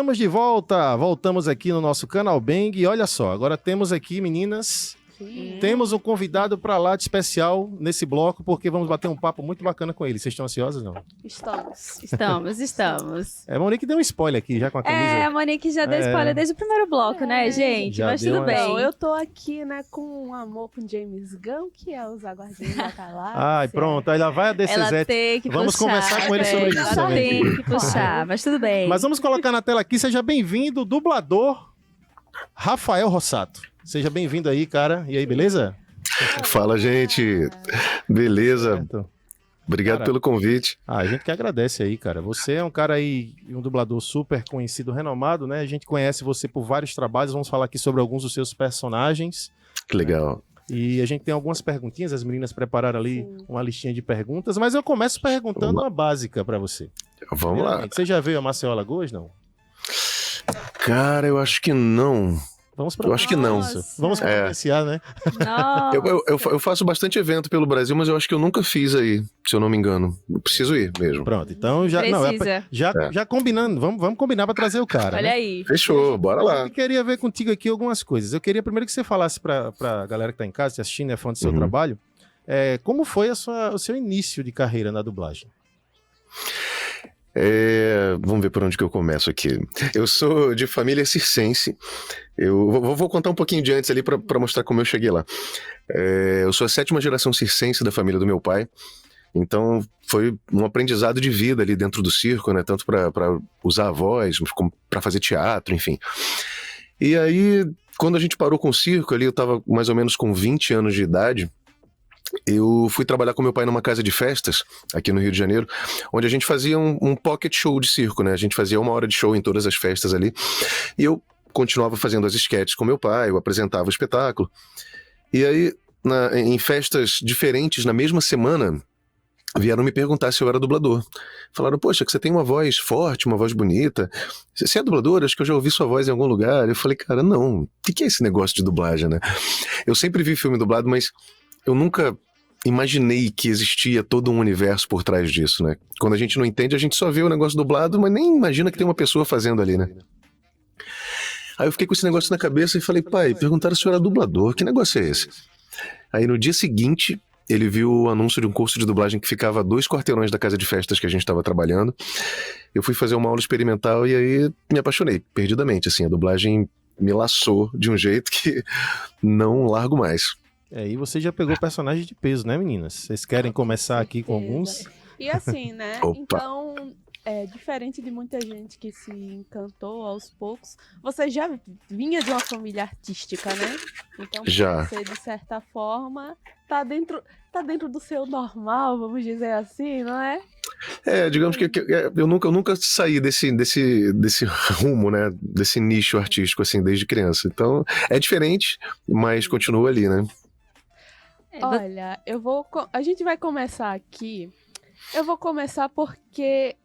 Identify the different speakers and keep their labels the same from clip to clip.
Speaker 1: Estamos de volta, voltamos aqui no nosso Canal Bang e olha só, agora temos aqui, meninas, temos um convidado para lá de especial nesse bloco, porque vamos bater um papo muito bacana com ele. Vocês estão ansiosas, não?
Speaker 2: Estamos.
Speaker 1: A Monique deu um spoiler aqui, já com a camisa.
Speaker 2: A Monique já deu spoiler desde o primeiro bloco, né, gente?
Speaker 1: Já
Speaker 2: Mas
Speaker 1: deu
Speaker 2: tudo bem.
Speaker 3: Então, eu tô aqui, né, com um amor com James Gunn, que é os Aguardinhos da Galáxia.
Speaker 1: Ai, pronto, aí lá vai a
Speaker 2: Ela
Speaker 1: DCZ.
Speaker 2: tem que
Speaker 1: Vamos
Speaker 2: puxar,
Speaker 1: conversar com ele sobre isso
Speaker 2: Ela
Speaker 1: também.
Speaker 2: tem que puxar, mas tudo bem.
Speaker 1: Mas vamos colocar na tela aqui, seja bem-vindo, dublador Rafael Rossato. Seja bem-vindo aí, cara. E aí, beleza?
Speaker 4: Fala, gente. Beleza.
Speaker 1: Certo.
Speaker 4: Obrigado
Speaker 1: Cara,
Speaker 4: pelo convite.
Speaker 1: a gente que agradece aí, cara. Você é um cara aí, um dublador super conhecido, renomado, né? A gente conhece você por vários trabalhos. Vamos falar aqui sobre alguns dos seus personagens.
Speaker 4: Que legal.
Speaker 1: E a gente tem algumas perguntinhas, as meninas prepararam ali uma listinha de perguntas, mas eu começo perguntando uma básica pra você.
Speaker 4: Vamos lá.
Speaker 1: Primeiramente, você já veio a Maceió, Alagoas, não?
Speaker 4: Cara, eu acho que não.
Speaker 1: Vamos pra
Speaker 4: Eu acho que não.
Speaker 2: Nossa.
Speaker 1: Vamos providenciar, né?
Speaker 2: Nossa.
Speaker 4: Eu faço bastante evento pelo Brasil, mas eu acho que eu nunca fiz aí, se eu não me engano. Eu preciso ir mesmo.
Speaker 1: Pronto, então já...
Speaker 2: Precisa.
Speaker 1: Já combinando, vamos combinar pra trazer o cara,
Speaker 2: Olha
Speaker 1: né?
Speaker 2: aí.
Speaker 4: Fechou, bora lá.
Speaker 1: Eu queria ver contigo aqui algumas coisas. Eu queria primeiro que você falasse pra galera que tá em casa, te assistindo, é fã do seu trabalho, como foi o seu início de carreira na dublagem?
Speaker 4: Vamos ver por onde que eu começo aqui. Eu sou de família circense. Eu vou contar um pouquinho de antes ali pra mostrar como eu cheguei lá. Eu sou a 7ª geração circense da família do meu pai. Então foi um aprendizado de vida ali dentro do circo, né? Tanto pra usar a voz, como pra fazer teatro, enfim. E aí, quando a gente parou com o circo ali, eu tava mais ou menos com 20 anos de idade. Eu fui trabalhar com meu pai numa casa de festas, aqui no Rio de Janeiro, onde a gente fazia um pocket show de circo, né? A gente fazia 1 hora de show em todas as festas ali. E eu continuava fazendo as esquetes com meu pai, eu apresentava o espetáculo. E aí, em festas diferentes, na mesma semana, vieram me perguntar se eu era dublador. Falaram, poxa, que você tem uma voz forte, uma voz bonita. Você é dublador? Acho que eu já ouvi sua voz em algum lugar. Eu falei, cara, não. O que é esse negócio de dublagem, né? Eu sempre vi filme dublado, mas eu nunca imaginei que existia todo um universo por trás disso, né? Quando a gente não entende, a gente só vê o negócio dublado, mas nem imagina que tem uma pessoa fazendo ali, né? Aí eu fiquei com esse negócio na cabeça e falei, pai, perguntaram se eu era dublador, que negócio é esse? Aí no dia seguinte, ele viu o anúncio de um curso de dublagem que ficava a 2 quarteirões da casa de festas que a gente estava trabalhando. Eu fui fazer uma aula experimental e aí me apaixonei, perdidamente, assim, a dublagem me laçou de um jeito que não largo mais.
Speaker 1: E você já pegou personagem de peso, né, meninas? Vocês querem começar aqui com alguns?
Speaker 3: E assim, né?
Speaker 4: Opa.
Speaker 3: Então, diferente de muita gente que se encantou aos poucos, você já vinha de uma família artística, né? Então,
Speaker 4: Já.
Speaker 3: você, de certa forma, tá dentro do seu normal, vamos dizer assim, não é?
Speaker 4: Digamos que eu nunca saí desse rumo, né? Desse nicho artístico, assim, desde criança. Então, é diferente, mas continua ali, né?
Speaker 3: Olha, a gente vai começar aqui. Eu vou começar porque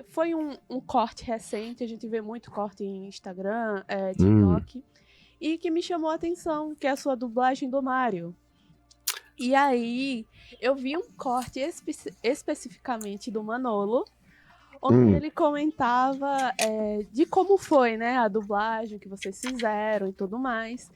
Speaker 3: foi um corte recente, a gente vê muito corte em Instagram, TikTok, e que me chamou a atenção, que é a sua dublagem do Mario. E aí, eu vi um corte especificamente do Manolo, onde ele comentava de como foi, né, a dublagem que vocês fizeram e tudo mais.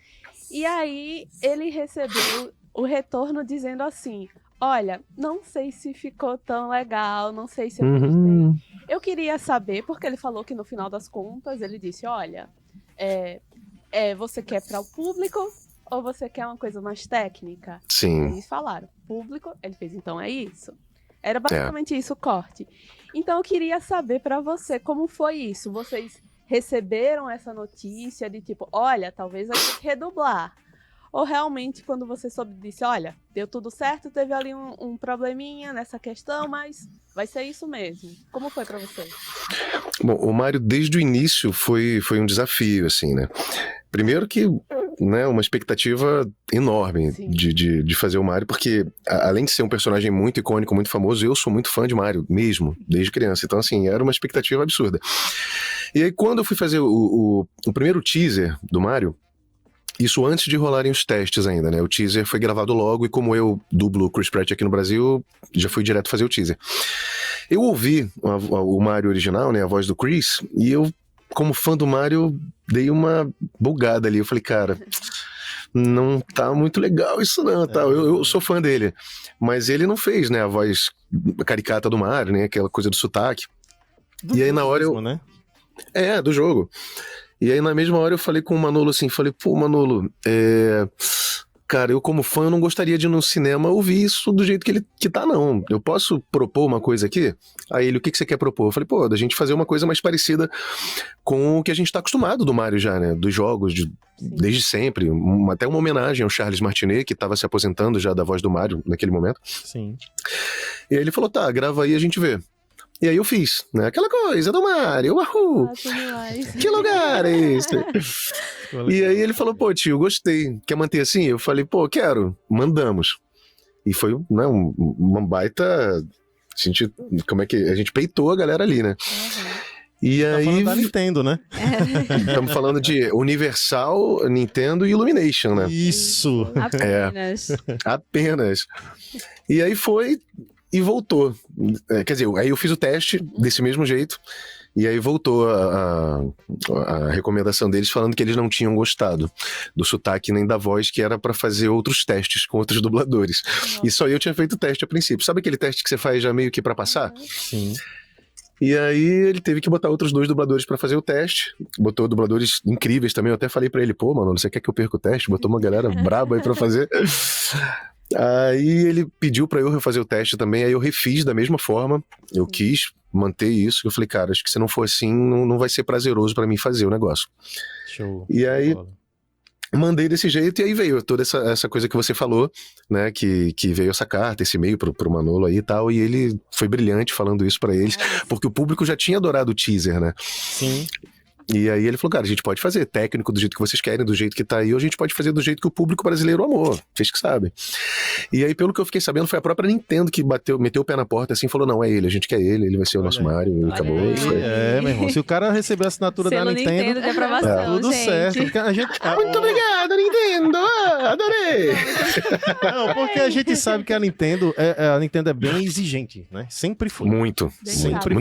Speaker 3: E aí, ele recebeu o retorno dizendo assim, olha, não sei se ficou tão legal, não sei se eu gostei. Eu queria saber, porque ele falou que no final das contas, ele disse, olha, você quer para o público ou você quer uma coisa mais técnica?
Speaker 4: Sim.
Speaker 3: Eles falaram, público, ele fez, então é isso. Era basicamente isso o corte. Então eu queria saber para você, como foi isso? Vocês receberam essa notícia de tipo, olha, talvez eu tenha que redublar? Ou realmente, quando você soube, disse, olha, deu tudo certo, teve ali um probleminha nessa questão, mas vai ser isso mesmo. Como foi pra você?
Speaker 4: Bom, o Mário, desde o início, foi um desafio, assim, né? Primeiro que, né, uma expectativa enorme de fazer o Mário, porque além de ser um personagem muito icônico, muito famoso, eu sou muito fã de Mário, mesmo, desde criança. Então, assim, era uma expectativa absurda. E aí, quando eu fui fazer o primeiro teaser do Mário, isso antes de rolarem os testes ainda, né? O teaser foi gravado logo e como eu dublo o Chris Pratt aqui no Brasil, já fui direto fazer o teaser. Eu ouvi o Mario original, né? A voz do Chris, e eu como fã do Mario, dei uma bugada ali. Eu falei, cara, não tá muito legal isso não, tá? Eu sou fã dele, mas ele não fez, né, a voz caricata do Mario, né, aquela coisa do sotaque. E aí na hora
Speaker 1: mesmo, né?
Speaker 4: do jogo. E aí na mesma hora eu falei com o Manolo assim, falei, pô, Manolo, cara, eu como fã, eu não gostaria de ir no cinema ouvir isso do jeito que tá, não. Eu posso propor uma coisa aqui? Aí ele, o que você quer propor? Eu falei, pô, da gente fazer uma coisa mais parecida com o que a gente tá acostumado do Mario já, né? Dos jogos, desde sempre. Até uma homenagem ao Charles Martinet, que tava se aposentando já da voz do Mario naquele momento.
Speaker 1: Sim.
Speaker 4: E aí ele falou, tá, grava aí e a gente vê. E aí eu fiz, né? Aquela coisa do Mario, uhul! Que lugar é esse? E aí ele falou, pô, tio, gostei. Quer manter assim? Eu falei, pô, quero. Mandamos. E foi, né, uma baita... A gente peitou a galera ali, né? E
Speaker 1: Tá
Speaker 4: aí...
Speaker 1: falando da Nintendo, né?
Speaker 4: Estamos falando de Universal, Nintendo e Illumination, né?
Speaker 1: Isso!
Speaker 2: Apenas.
Speaker 4: Apenas. E aí foi... E voltou. Quer dizer, aí eu fiz o teste desse mesmo jeito. E aí voltou a recomendação deles falando que eles não tinham gostado do sotaque nem da voz, que era pra fazer outros testes com outros dubladores. Nossa. E só eu tinha feito o teste a princípio. Sabe aquele teste que você faz já meio que pra passar?
Speaker 1: Sim.
Speaker 4: E aí ele teve que botar outros 2 dubladores pra fazer o teste. Botou dubladores incríveis também. Eu até falei pra ele, pô, mano, você quer que eu perca o teste? Botou uma galera braba aí pra fazer. Aí ele pediu pra eu refazer o teste também, aí eu refiz da mesma forma, eu quis manter isso, eu falei, cara, acho que se não for assim, não vai ser prazeroso pra mim fazer o negócio.
Speaker 1: Show.
Speaker 4: E aí, mandei desse jeito, e aí veio toda essa coisa que você falou, né, que veio essa carta, esse e-mail pro Manolo aí e tal, e ele foi brilhante falando isso pra eles, porque o público já tinha adorado o teaser, né?
Speaker 1: Sim.
Speaker 4: E aí ele falou, cara, a gente pode fazer técnico do jeito que vocês querem, do jeito que tá aí, ou a gente pode fazer do jeito que o público brasileiro amou, vocês que sabem. E aí, pelo que eu fiquei sabendo, foi a própria Nintendo que meteu o pé na porta assim, falou, não, é ele, a gente quer ele vai ser o nosso Mario, e acabou.
Speaker 1: Meu irmão, se o cara receber a assinatura da Nintendo
Speaker 2: de aprovação,
Speaker 1: tudo
Speaker 2: gente.
Speaker 1: certo.
Speaker 4: Muito obrigado, Nintendo, adorei!
Speaker 1: Não, porque a gente sabe que a Nintendo é bem exigente, né? Sempre foi.
Speaker 4: Muito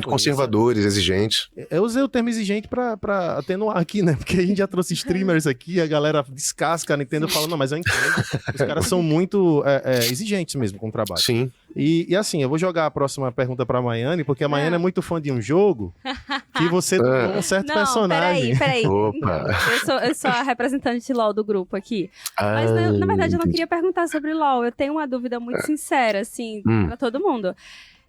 Speaker 4: conservadores, exigentes.
Speaker 1: Eu usei o termo exigente pra atenuar aqui, né? Porque a gente já trouxe streamers aqui, a galera descasca a Nintendo e fala, não, mas eu entendo. Os caras são muito exigentes mesmo com o trabalho.
Speaker 4: Sim.
Speaker 1: E assim, eu vou jogar a próxima pergunta pra Maiane, porque a Maiane é muito fã de um jogo que você dublou um certo personagem.
Speaker 2: Peraí.
Speaker 4: Opa.
Speaker 2: Eu sou a representante de LoL do grupo aqui. Mas, na verdade, eu não queria perguntar sobre LoL. Eu tenho uma dúvida muito sincera, assim, pra todo mundo.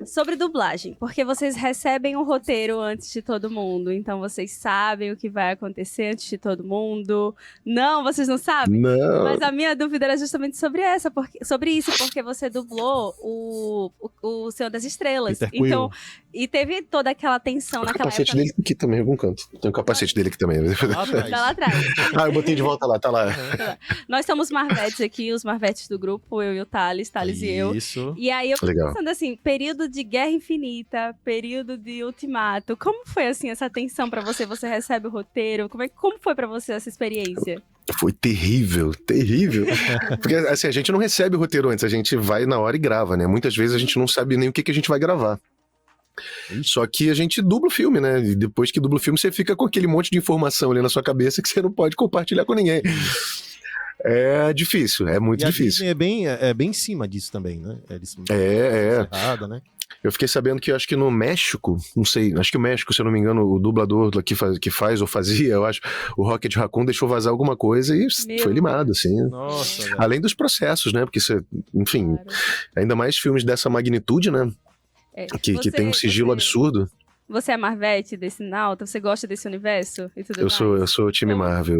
Speaker 2: Sobre dublagem, porque vocês recebem o roteiro antes de todo mundo, então vocês sabem o que vai acontecer antes de todo mundo. Não, vocês não sabem?
Speaker 4: Não.
Speaker 2: Mas a minha dúvida era justamente sobre isso, porque você dublou o Senhor das Estrelas.
Speaker 1: Peter Quill.
Speaker 2: Então, e teve toda aquela tensão naquela época.
Speaker 4: O capacete dele aqui também, em algum canto. Tem o capacete dele aqui também.
Speaker 2: Tá lá atrás.
Speaker 4: Eu botei de volta lá, tá lá.
Speaker 2: Nós somos Marvetes aqui, os Marvetes do grupo, eu e o Thales e eu.
Speaker 1: Isso.
Speaker 2: E aí eu fico
Speaker 4: Legal.
Speaker 2: pensando assim, período de Guerra Infinita, período de Ultimato, como foi assim essa tensão pra você? Você recebe o roteiro? Como foi pra você essa experiência?
Speaker 4: Foi terrível. Porque assim, a gente não recebe o roteiro antes, a gente vai na hora e grava, né? Muitas vezes a gente não sabe nem o que a gente vai gravar. Só que a gente dubla o filme, né? E depois que dubla o filme, você fica com aquele monte de informação ali na sua cabeça que você não pode compartilhar com ninguém. É difícil, é muito difícil.
Speaker 1: A Disney é bem em cima disso também, né? Errada, né?
Speaker 4: Eu fiquei sabendo que acho que no México, não sei, acho que o México, se eu não me engano, o dublador que faz ou fazia, eu acho, o Rocket Raccoon deixou vazar alguma coisa e foi limado, assim.
Speaker 1: Nossa,
Speaker 4: além dos processos, né? Porque você, enfim, ainda mais filmes dessa magnitude, né? Que tem um sigilo absurdo.
Speaker 2: Você é Marvete desse Nauta? Você gosta desse universo e tudo
Speaker 4: eu sou o time Marvel,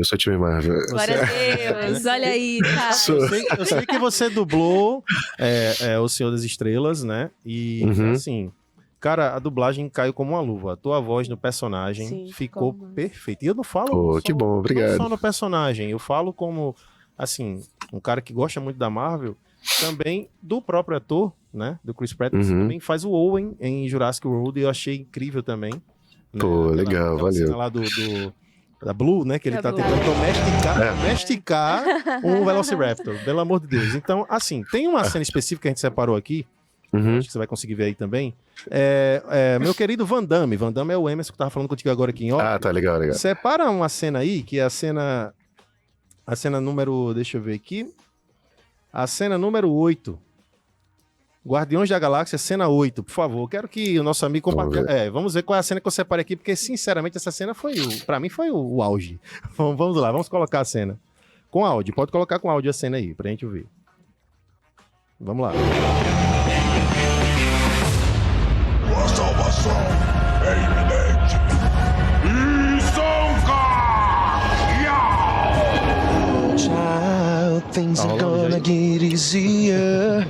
Speaker 2: Glória a Deus, olha aí, tá.
Speaker 1: Eu sei que você dublou O Senhor das Estrelas, né? E, assim, cara, a dublagem caiu como uma luva. A tua voz no personagem ficou perfeita. E eu não falo
Speaker 4: que bom, obrigado.
Speaker 1: Não só no personagem, eu falo como, assim, um cara que gosta muito da Marvel, também do próprio ator, né, do Chris Pratt, que também faz o Owen em Jurassic World, e eu achei incrível também.
Speaker 4: Pô, né? Legal, valeu.
Speaker 1: Cena lá da Blue, né, que ele tá tentando domesticar um Velociraptor, pelo amor de Deus. Então, assim, tem uma cena específica que a gente separou aqui, Acho que você vai conseguir ver aí também. Meu querido Van Damme é o Emerson que tava falando contigo agora aqui em off.
Speaker 4: Tá, legal.
Speaker 1: Separa uma cena aí, que é a cena número, deixa eu ver aqui, a cena número 8. Guardiões da Galáxia, cena 8, por favor. Quero que o nosso amigo compartilhe. Vamos ver qual é a cena que eu separei aqui, porque, sinceramente, essa cena pra mim foi o auge. Vamos lá, vamos colocar a cena. Com áudio, pode colocar com áudio a cena aí, pra gente ver. Vamos lá.
Speaker 5: A salvação é iminente.
Speaker 6: Child, things are gonna get easier.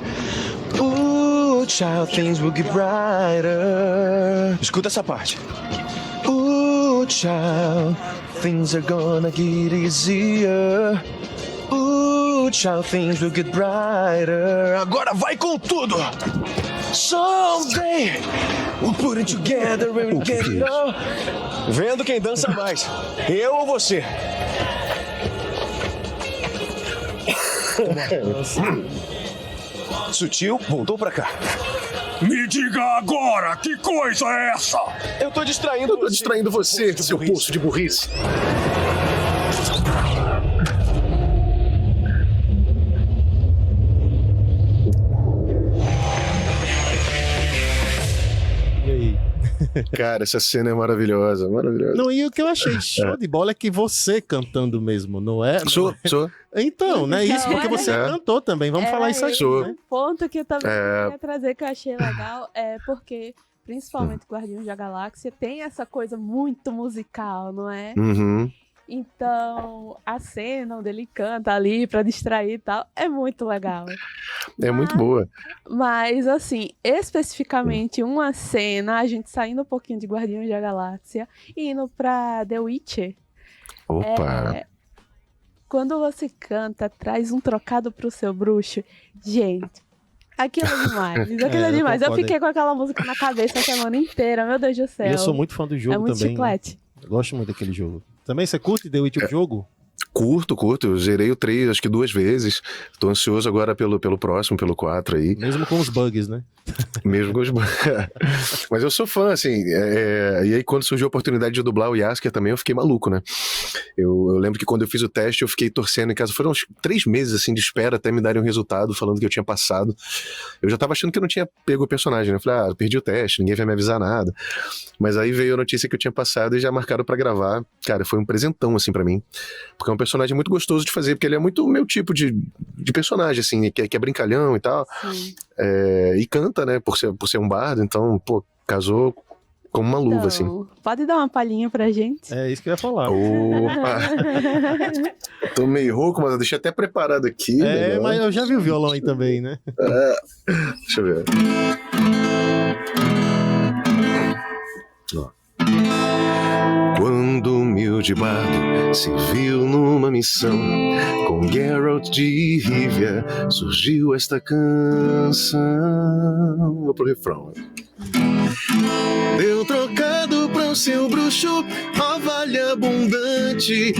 Speaker 6: Ooh, child, things will get brighter. Escuta essa parte. Ooh, child, things are gonna get easier. Ooh, child, things will get brighter. Agora vai com tudo. Someday we'll put it together and we'll get it all. Vendo quem dança mais, eu ou você? Sutil voltou pra cá.
Speaker 5: Me diga agora, que coisa é essa?
Speaker 6: Eu tô distraindo
Speaker 4: você, seu poço de burrice.
Speaker 1: E aí?
Speaker 4: Cara, essa cena é maravilhosa.
Speaker 1: Não, e o que eu achei show de bola é que você cantando mesmo, não é?
Speaker 4: Sou.
Speaker 1: Então, né? Isso, porque você cantou também. Vamos falar isso aqui.
Speaker 3: Um ponto que eu também queria trazer que eu achei legal é porque, principalmente Guardiões da Galáxia, tem essa coisa muito musical, não é?
Speaker 4: Uhum.
Speaker 3: Então, a cena onde ele canta ali pra distrair e tal, é muito legal.
Speaker 4: Muito boa.
Speaker 3: Mas, assim, especificamente uma cena, a gente saindo um pouquinho de Guardiões da Galáxia e indo pra The Witcher.
Speaker 4: Opa!
Speaker 3: Quando você canta, traz um trocado pro seu bruxo. Gente, aquilo é demais. Eu fiquei com aquela música na cabeça a semana inteira, meu Deus do céu.
Speaker 1: E eu sou muito fã do jogo
Speaker 3: muito
Speaker 1: também.
Speaker 3: Chiclete.
Speaker 1: Eu gosto muito daquele jogo. Também você curte The Witcher jogo?
Speaker 4: Curto. Eu zerei o 3, acho que 2 vezes. Tô ansioso agora pelo próximo, pelo 4 aí.
Speaker 1: Mesmo com os bugs, né?
Speaker 4: Mesmo com os bugs. Mas eu sou fã, assim. E aí, quando surgiu a oportunidade de dublar o Jaskier também, eu fiquei maluco, né? Eu lembro que quando eu fiz o teste, eu fiquei torcendo em casa. Foram uns 3 meses, assim, de espera até me darem um resultado, falando que eu tinha passado. Eu já tava achando que eu não tinha pego o personagem, né? Eu falei, perdi o teste, ninguém vai me avisar nada. Mas aí veio a notícia que eu tinha passado e já marcaram pra gravar. Cara, foi um presentão, assim, pra mim. Porque é um personagem muito gostoso de fazer, porque ele é muito o meu tipo de personagem, assim, que é brincalhão e tal. E canta, né, por ser um bardo, então, pô, casou como uma luva, assim.
Speaker 3: Pode dar uma palhinha pra gente?
Speaker 1: É isso que eu ia falar.
Speaker 4: Opa! Tô meio rouco, mas eu deixei até preparado aqui.
Speaker 1: Mas eu já vi o violão aí também, né?
Speaker 4: Deixa eu ver. Quando o humilde bardo se viu numa missão com Geralt de Rivia, surgiu esta canção. Vou pro refrão. Deu trocado para o seu bruxo, ó vale abundante,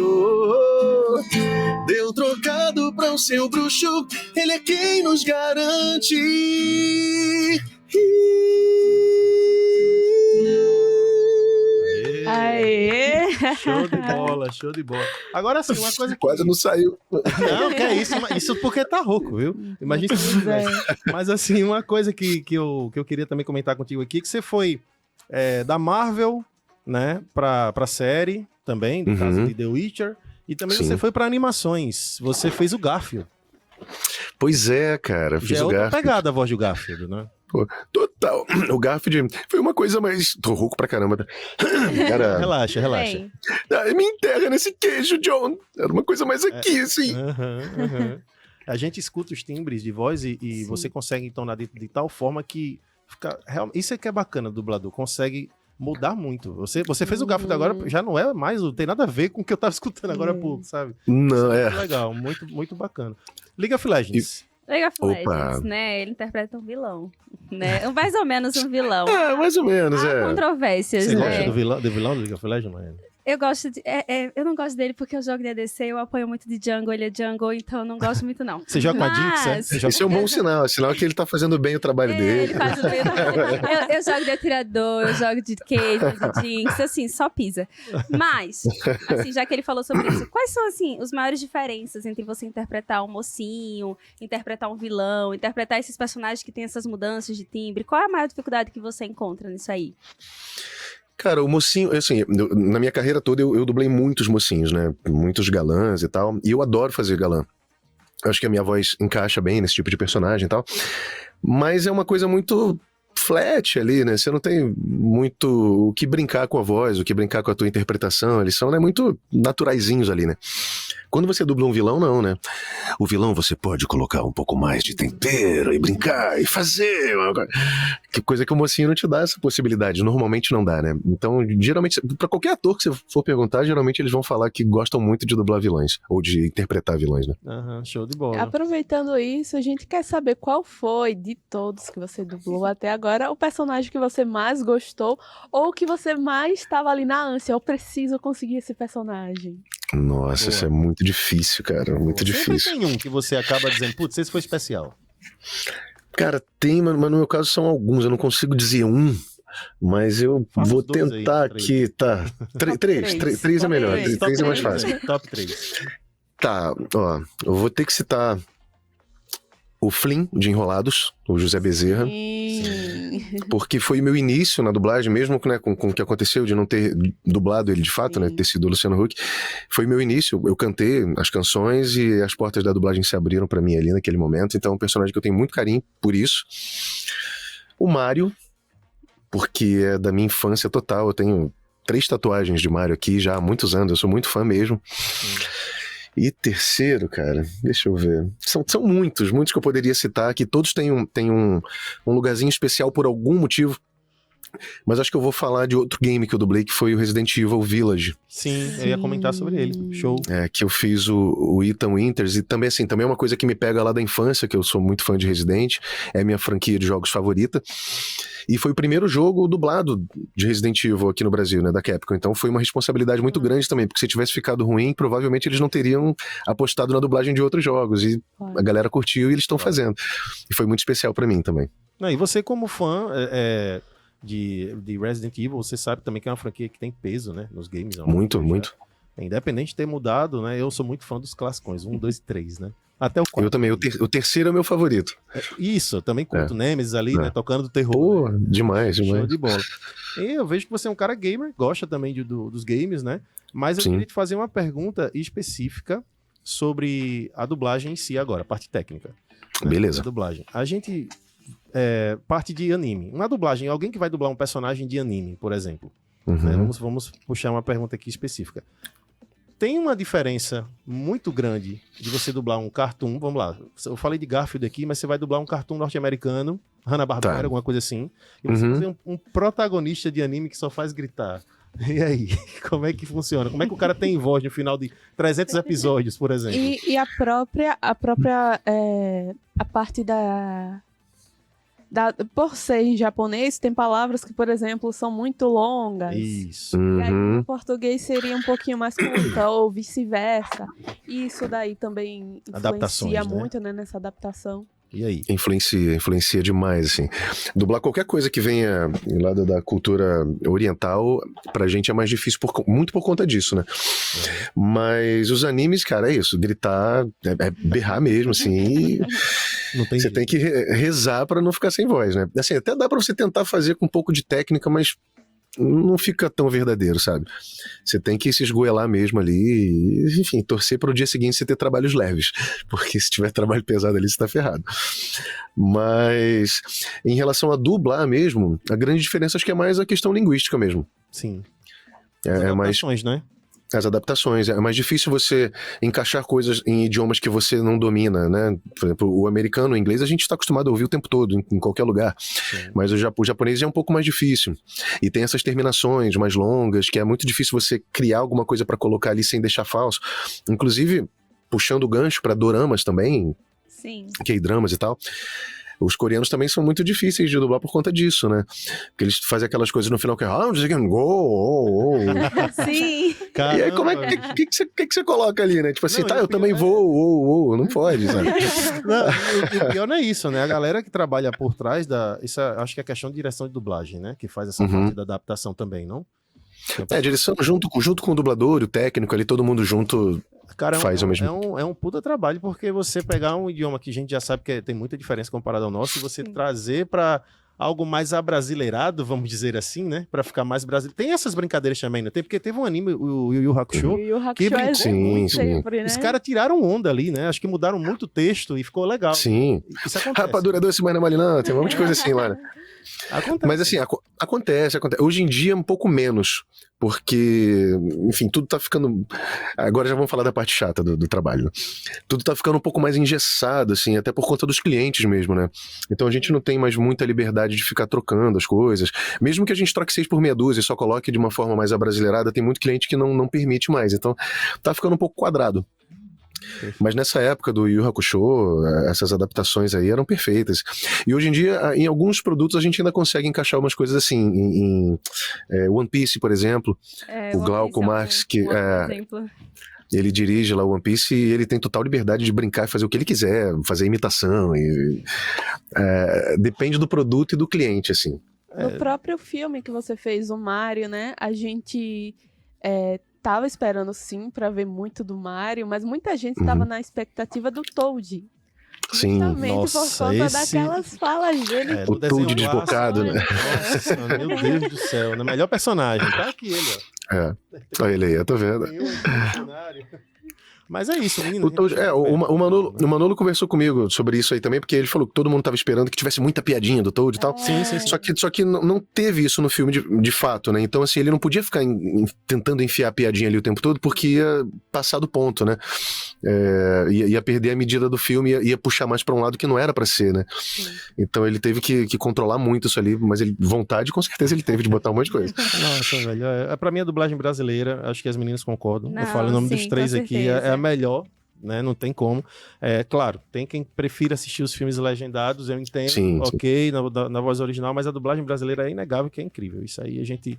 Speaker 4: oh. Deu trocado para o seu bruxo, ele é quem nos garante.
Speaker 3: Aê!
Speaker 1: Show de bola. Agora sim, uma coisa que...
Speaker 4: Quase não saiu.
Speaker 1: Não, que é isso. Isso porque tá rouco, viu? Imagina se Mas assim, uma coisa que eu queria também comentar contigo aqui, que você foi da Marvel, né, pra série também, no caso de The Witcher, e também você foi pra animações. Você fez o Garfield.
Speaker 4: Pois é, cara. Fiz o
Speaker 1: outra
Speaker 4: Garfield.
Speaker 1: pegada a voz do Garfield, né?
Speaker 4: Pô, total. O Garfield foi uma coisa mais... Tô rouco pra caramba. Cara...
Speaker 1: Relaxa.
Speaker 4: Me enterra nesse queijo, John. Era uma coisa mais aqui, assim.
Speaker 1: A gente escuta os timbres de voz e você consegue entonar de tal forma que fica... Isso é que é bacana do dublador. Consegue mudar muito. Você fez o Garfield agora, já não é mais... Não tem nada a ver com o que eu tava escutando agora há pouco, sabe?
Speaker 4: Não,
Speaker 1: muito legal. Muito, muito bacana. League of Legends.
Speaker 2: League of Legends, né? Ele interpreta um vilão, né? Mais ou menos um vilão.
Speaker 4: Mais ou menos,
Speaker 2: Há controvérsias,
Speaker 1: Você
Speaker 2: né?
Speaker 1: gosta do vilão do League of Legends, mano?
Speaker 2: Eu gosto de... eu não gosto dele porque eu jogo de ADC, eu apoio muito de jungle, ele é jungle, então eu não gosto muito não.
Speaker 1: Você joga com a Jinx, é?
Speaker 4: Esse é um bom sinal, sinal que ele tá fazendo bem o trabalho dele.
Speaker 2: Ele faz o bem. Eu jogo de atirador, eu jogo de Caitlyn, de Jinx, assim, só pisa. Mas, assim, já que ele falou sobre isso, quais são, assim, as maiores diferenças entre você interpretar um mocinho, interpretar um vilão, interpretar esses personagens que têm essas mudanças de timbre? Qual é a maior dificuldade que você encontra nisso aí?
Speaker 4: Cara, o mocinho, assim, na minha carreira toda eu dublei muitos mocinhos, né? Muitos galãs e tal. E eu adoro fazer galã. Acho que a minha voz encaixa bem nesse tipo de personagem e tal. Mas é uma coisa muito flat ali, né? Você não tem muito o que brincar com a voz, o que brincar com a tua interpretação. Eles são, né, muito naturaizinhos ali, né? Quando você dubla um vilão, não, né? O vilão você pode colocar um pouco mais de tempero e brincar e fazer. Que coisa que o mocinho não te dá essa possibilidade. Normalmente não dá, né? Então, geralmente, pra qualquer ator que você for perguntar, geralmente eles vão falar que gostam muito de dublar vilões. Ou de interpretar vilões, né?
Speaker 1: Show de bola.
Speaker 3: Aproveitando isso, a gente quer saber qual foi, de todos que você dublou até agora, o personagem que você mais gostou ou que você mais estava ali na ânsia. Eu preciso conseguir esse personagem.
Speaker 4: Nossa, isso é muito difícil, cara. Muito difícil.
Speaker 1: Sempre tem um que você acaba dizendo, putz, esse foi especial.
Speaker 4: Cara, tem, mas no meu caso são alguns. Eu não consigo dizer um, mas eu vou tentar aí, aqui. Tá. Três é melhor. Três é mais fácil.
Speaker 1: Top 3.
Speaker 4: Tá, ó. Eu vou ter que citar o Flynn, de Enrolados, o José Bezerra. Porque foi meu início na dublagem, mesmo, né, com o que aconteceu de não ter dublado ele de fato, né, ter sido o Luciano Huck. Foi meu início, eu cantei as canções e as portas da dublagem se abriram pra mim ali naquele momento. Então é um personagem que eu tenho muito carinho por isso. O Mário, porque é da minha infância total. Eu tenho 3 tatuagens de Mário aqui já há muitos anos, eu sou muito fã mesmo. E terceiro, cara, deixa eu ver. São muitos que eu poderia citar, que todos têm um lugarzinho especial por algum motivo. Mas acho que eu vou falar de outro game que eu dublei, que foi o Resident Evil Village.
Speaker 1: Sim, eu ia comentar sobre ele. Show.
Speaker 4: Que eu fiz o Ethan Winters. E também, assim, também é uma coisa que me pega lá da infância, que eu sou muito fã de Resident. É a minha franquia de jogos favorita. E foi o primeiro jogo dublado de Resident Evil aqui no Brasil, né, da Capcom. Então foi uma responsabilidade muito grande também, porque se tivesse ficado ruim, provavelmente eles não teriam apostado na dublagem de outros jogos. E a galera curtiu e eles estão fazendo. E foi muito especial pra mim também.
Speaker 1: E você, como fã de Resident Evil, você sabe também que é uma franquia que tem peso, né, nos games.
Speaker 4: Muito.
Speaker 1: Independente de ter mudado, né, eu sou muito fã dos classicões, 1, 2 e 3, né. Até o 4.
Speaker 4: Eu também, o terceiro é o meu favorito.
Speaker 1: Isso, eu também curto Nemesis ali, né, tocando do terror.
Speaker 4: Pô, né? Demais.
Speaker 1: Show de bola. E eu vejo que você é um cara gamer, gosta também dos games, né, mas eu queria te fazer uma pergunta específica sobre a dublagem em si agora, a parte técnica. Né,
Speaker 4: beleza.
Speaker 1: A dublagem. A gente... parte de anime. Uma dublagem, alguém que vai dublar um personagem de anime, por exemplo. Né? Vamos puxar uma pergunta aqui específica. Tem uma diferença muito grande de você dublar um cartoon, vamos lá, eu falei de Garfield aqui, mas você vai dublar um cartoon norte-americano, Hanna-Barbera, alguma coisa assim, e você fazer um protagonista de anime que só faz gritar. E aí, como é que funciona? Como é que o cara tem voz no final de 300 episódios, por exemplo?
Speaker 3: E a própria a parte por ser em japonês, tem palavras que, por exemplo, são muito longas.
Speaker 1: Isso.
Speaker 3: E aí, no português seria um pouquinho mais curta, ou vice-versa. Isso daí também influencia muito, né, nessa adaptação.
Speaker 1: E aí?
Speaker 4: Influencia demais, assim. Dublar qualquer coisa que venha lá da cultura oriental, pra gente é mais difícil, muito por conta disso, né? Mas os animes, cara, é isso. Gritar, berrar mesmo, assim, você tem que rezar pra não ficar sem voz, né? Assim, até dá pra você tentar fazer com um pouco de técnica, mas não fica tão verdadeiro, sabe? Você tem que se esgoelar mesmo ali e, enfim, torcer para o dia seguinte você ter trabalhos leves, porque se tiver trabalho pesado ali, você tá ferrado. Mas em relação a dublar mesmo, a grande diferença acho que é mais a questão linguística mesmo.
Speaker 1: Sim.
Speaker 4: É mais,
Speaker 1: né?
Speaker 4: as adaptações. É mais difícil você encaixar coisas em idiomas que você não domina, né? Por exemplo, o americano, o inglês, a gente está acostumado a ouvir o tempo todo, em qualquer lugar. Sim. Mas o japonês já é um pouco mais difícil. E tem essas terminações mais longas, que é muito difícil você criar alguma coisa para colocar ali sem deixar falso. Inclusive, puxando o gancho para doramas também,
Speaker 2: Sim.
Speaker 4: K-dramas e tal. Os coreanos também são muito difíceis de dublar por conta disso, né? Porque eles fazem aquelas coisas no final que é...
Speaker 2: Sim.
Speaker 4: E aí, como é que você coloca ali, né? Tipo assim, não, eu também vou, não pode, sabe?
Speaker 1: Não, o pior não é isso, né? A galera que trabalha por trás isso acho que é questão de direção de dublagem, né? Que faz essa parte da adaptação também, não?
Speaker 4: A direção junto com o dublador, o técnico ali, todo mundo junto. Cara, faz ao mesmo
Speaker 1: é um puta trabalho, porque você pegar um idioma que a gente já sabe que tem muita diferença comparado ao nosso, e você trazer pra algo mais abrasileirado, vamos dizer assim, né? Pra ficar mais brasileiro. Tem essas brincadeiras também, não tem? Porque teve um anime, o Yu Yu Hakusho, que brincou muito. Sempre, né? Os caras tiraram onda ali, né? Acho que mudaram muito o texto e ficou legal.
Speaker 4: Sim.
Speaker 1: Isso acontece.
Speaker 4: Rapadura doce, mas não é mole não. Tem um monte de coisa assim lá, né?
Speaker 1: Acontece.
Speaker 4: Mas assim, acontece. Hoje em dia é um pouco menos, porque, enfim, tudo tá ficando... Agora já vamos falar da parte chata do trabalho, né? Tudo tá ficando um pouco mais engessado, assim, até por conta dos clientes mesmo, né? Então a gente não tem mais muita liberdade de ficar trocando as coisas. Mesmo que a gente troque 6 por meia dúzia e só coloque de uma forma mais abrasileirada, tem muito cliente que não permite mais. Então tá ficando um pouco quadrado. Mas nessa época do Yu Yu Hakusho, essas adaptações aí eram perfeitas. E hoje em dia, em alguns produtos, a gente ainda consegue encaixar umas coisas assim. Em One Piece, por exemplo, o Glauco Marx, que ele dirige lá o One Piece e ele tem total liberdade de brincar e fazer o que ele quiser, fazer imitação. Depende do produto e do cliente, assim.
Speaker 3: No próprio filme que você fez, o Mario, né? A gente... tava esperando sim pra ver muito do Mario, mas muita gente tava na expectativa do Toad.
Speaker 4: Sim,
Speaker 3: justamente por conta daquelas falas dele.
Speaker 4: O Toad desbocado, né?
Speaker 1: Nossa, meu Deus do céu, né? Melhor personagem. Tá aqui ele, ó.
Speaker 4: Olha ele aí, eu tô vendo.
Speaker 1: Mas é isso, menino.
Speaker 4: O Manolo conversou comigo sobre isso aí também, porque ele falou que todo mundo tava esperando que tivesse muita piadinha do Toad e tal.
Speaker 1: Sim.
Speaker 4: Só que não teve isso no filme de fato, né? Então, assim, ele não podia ficar tentando enfiar a piadinha ali o tempo todo, porque ia passar do ponto, né? Ia perder a medida do filme, ia puxar mais pra um lado que não era pra ser, né? Sim. Então ele teve que controlar muito isso ali, mas vontade, com certeza, ele teve de botar um monte de coisa.
Speaker 1: Nossa, velho. Pra mim, a dublagem brasileira, acho que as meninas concordam. Eu falo o nome dos três aqui, é a melhor, né? Não tem como. Claro, tem quem prefira assistir os filmes legendados, eu entendo, sim. Na voz original, mas a dublagem brasileira é inegável, que é incrível. Isso aí a gente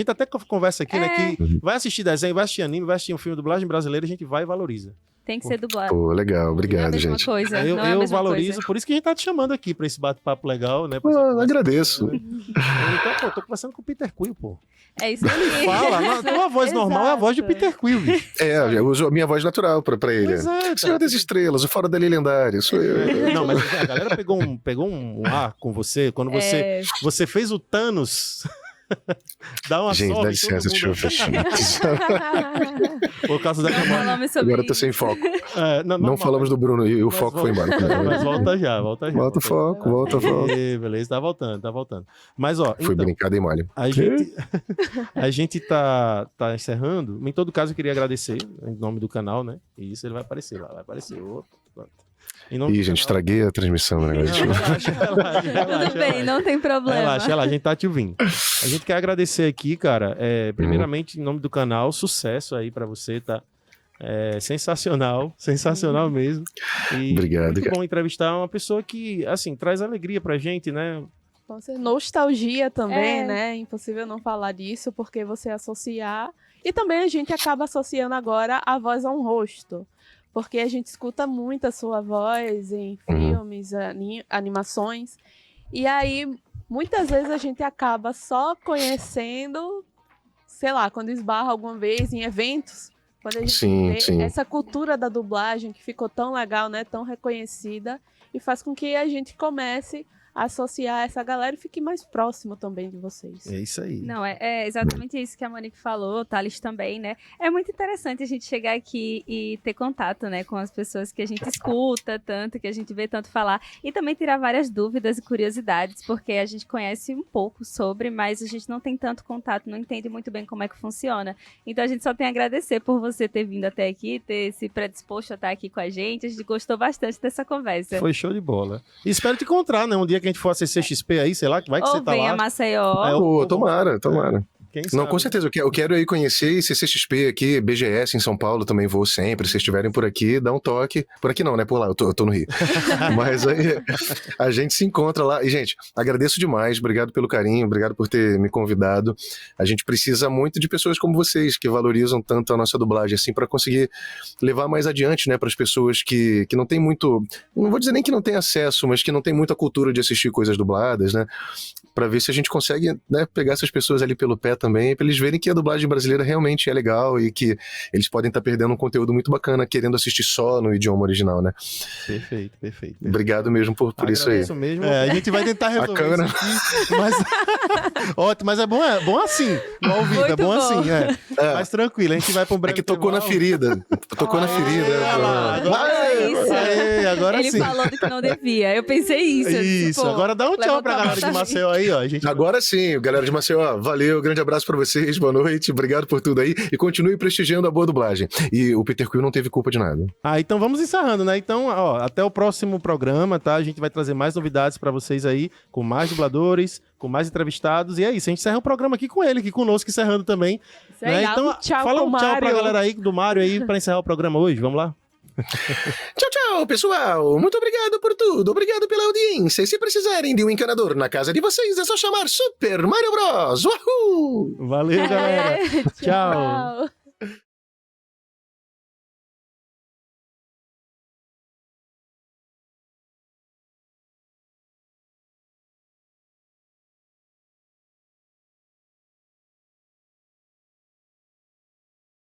Speaker 1: até conversa aqui, né? Que vai assistir desenho, vai assistir anime, vai assistir um filme de dublagem brasileira, a gente vai e valoriza.
Speaker 2: Tem que ser dublado.
Speaker 4: Pô, legal, obrigado, gente.
Speaker 1: Eu valorizo, por isso que a gente tá te chamando aqui pra esse bate-papo legal, né?
Speaker 4: Agradeço.
Speaker 1: Então, tô conversando com o Peter Quill, pô.
Speaker 2: É isso aí.
Speaker 1: Ele fala, a tua voz normal é a voz de Peter Quill, bicho.
Speaker 4: Eu uso a minha voz natural pra ele. Senhor das Estrelas, o Fora da Lei Lendária, sou eu.
Speaker 1: Não, mas a galera pegou um ar com você, quando você fez o Thanos... Dá uma
Speaker 4: gente, dá licença, deixa eu fechar.
Speaker 1: Por causa da
Speaker 4: Agora eu tô sem foco. Não falamos do Bruno e o foco foi embora.
Speaker 1: Mas volta já.
Speaker 4: Volta o foco.
Speaker 1: Beleza, tá voltando. Mas ó,
Speaker 4: foi brincado em malha.
Speaker 1: A gente tá encerrando. Em todo caso, eu queria agradecer em nome do canal, né? E isso ele vai aparecer lá,
Speaker 4: Ih, gente, estraguei a transmissão, né?
Speaker 1: Relaxa.
Speaker 2: Tudo bem, não tem problema.
Speaker 1: Relaxa, a gente tá te ouvindo. A gente quer agradecer aqui, cara, primeiramente, em nome do canal, sucesso aí pra você, tá? Sensacional mesmo. E
Speaker 4: obrigado,
Speaker 1: muito bom entrevistar uma pessoa que, assim, traz alegria pra gente, né?
Speaker 3: Nostalgia também, né? Impossível não falar disso, porque você associar... E também a gente acaba associando agora a voz a um rosto. Porque a gente escuta muito a sua voz em filmes, animações. E aí, muitas vezes a gente acaba só conhecendo, sei lá, quando esbarra alguma vez em eventos. Quando a gente vê essa cultura da dublagem que ficou tão legal, né? Tão reconhecida. E faz com que a gente comece a associar essa galera e fique mais próximo também de vocês.
Speaker 1: É isso aí.
Speaker 2: Não, é exatamente isso que a Monique falou, o Thales também, né? É muito interessante a gente chegar aqui e ter contato, né, com as pessoas que a gente escuta tanto, que a gente vê tanto falar, e também tirar várias dúvidas e curiosidades, porque a gente conhece um pouco sobre, mas a gente não tem tanto contato, não entende muito bem como é que funciona. Então a gente só tem a agradecer por você ter vindo até aqui, ter se predisposto a estar aqui com a gente gostou bastante dessa conversa.
Speaker 1: Foi show de bola. E espero te encontrar, né, um dia que a gente for a CCXP aí, sei lá, vai que você tá lá.
Speaker 2: Ou vem a Maceió.
Speaker 4: Tomara.
Speaker 1: Quem sabe?
Speaker 4: Não, com certeza. Eu quero aí conhecer CCXP aqui, BGS em São Paulo, também vou sempre. Se estiverem por aqui, dá um toque. Por aqui não, né? Por lá, eu tô no Rio. Mas aí a gente se encontra lá. E, gente, agradeço demais. Obrigado pelo carinho, obrigado por ter me convidado. A gente precisa muito de pessoas como vocês, que valorizam tanto a nossa dublagem, assim, para conseguir levar mais adiante, né, para as pessoas que não tem muito, não vou dizer nem que não tem acesso, mas que não tem muita cultura de assistir coisas dubladas, né, para ver se a gente consegue, né, pegar essas pessoas ali pelo pé também, para eles verem que a dublagem brasileira realmente é legal e que eles podem estar perdendo um conteúdo muito bacana querendo assistir só no idioma original, né.
Speaker 1: Perfeito.
Speaker 4: Obrigado mesmo por isso aí.
Speaker 1: Isso mesmo. A gente vai tentar resolver
Speaker 4: câmera...
Speaker 1: isso aqui, mas... Ótimo, mas é bom assim, no ao vivo,
Speaker 2: Muito
Speaker 1: é bom assim, Mas tranquilo, a gente vai para um breve
Speaker 4: que tocou
Speaker 1: intervalo.
Speaker 4: na ferida. Tocou na ferida.
Speaker 1: Agora
Speaker 2: Ele
Speaker 1: sim.
Speaker 2: falou do que não devia. Eu pensei isso.
Speaker 1: Isso, agora dá um tchau pra galera de Maceió aí, ó.
Speaker 4: Agora sim, galera de Maceió, valeu, grande abraço pra vocês, boa noite, obrigado por tudo aí e continue prestigiando a boa dublagem. E o Peter Quill não teve culpa de nada.
Speaker 1: Então vamos encerrando, né? Então, ó, até o próximo programa, tá? A gente vai trazer mais novidades pra vocês aí, com mais dubladores, com mais entrevistados, e é isso, a gente encerra o programa aqui com ele, aqui conosco, encerrando também. Né? Então,
Speaker 3: tchau,
Speaker 1: fala um tchau
Speaker 3: Mário.
Speaker 1: pra galera aí do Mário aí, pra encerrar o programa hoje, vamos lá?
Speaker 4: Tchau, pessoal, muito obrigado por tudo, obrigado pela audiência, e se precisarem de um encanador na casa de vocês, é só chamar Super Mario Bros. Uhul!
Speaker 1: Valeu, galera! Tchau!